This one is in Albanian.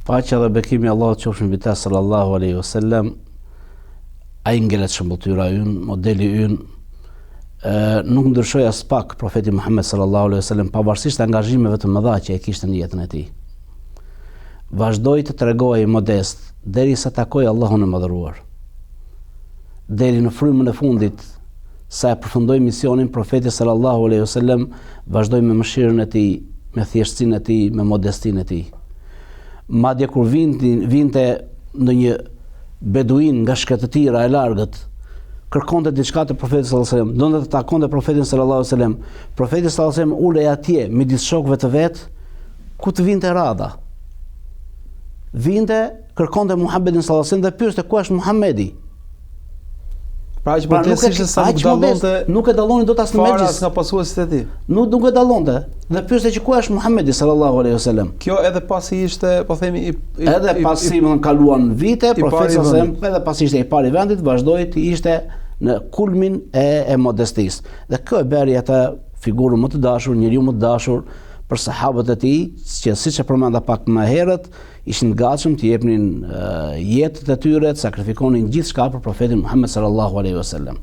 Paqja dhe bekimi Allahut qofshin mbi ta sallallahu alaihi wasallam, ai ngelet shëmbulltyra ynë, modeli ynë, nuk ndryshoi as pak profeti Muhammed sallallahu alaihi wasallam pavarësisht angazhimeve të mëdha që e kishte në jetën e tij. Vazhdoi të tregojë modest derisa takoi Allahun e Madhëruar. Deri në frymën e fundit, sa e përfundoi misionin, profeti sallallahu alaihi wasallam vazhdoi me mëshirën e tij, me thjeshtësinë e tij, me modestinë e tij. Madje kur vinte ndonjë beduin nga shkretëtira e largët, kërkonte diçka te profeti sallallahu alaihi wasallam, donte të takonte profetin sallallahu alaihi wasallam. Profeti sallallahu alaihi wasallam ulej atje midis shokëve të vet, ku të vinte radha. Vinte, kërkonte Muhammedin sallallahu alaihi wasallam dhe pyeste ku është Muhamedi. Pra që përtesisht sa nuk e dalloni dot as në mëngjes nga pasuesit e tij. Nuk e dallonte. Dhe pyeste që ku është Muhamedi sallallahu alaihi wasallam. Kjo edhe pasi ishte, po themi, edhe pasi më kaluan vite, profeti sallallahu alaihi wasallam, edhe pasi ishte i pari vendit, vazhdoi të ishte në kulmin e modestisë. Dhe kjo e bëri atë figurën më të dashur, njeriu më të dashur për sahabët e tij, që siç e përmenda pak më herët, ishin gatshëm të jepnin jetët e tyre, të sakrifikonin gjithçka për profetin Muhammed sallallahu alaihi wasallam.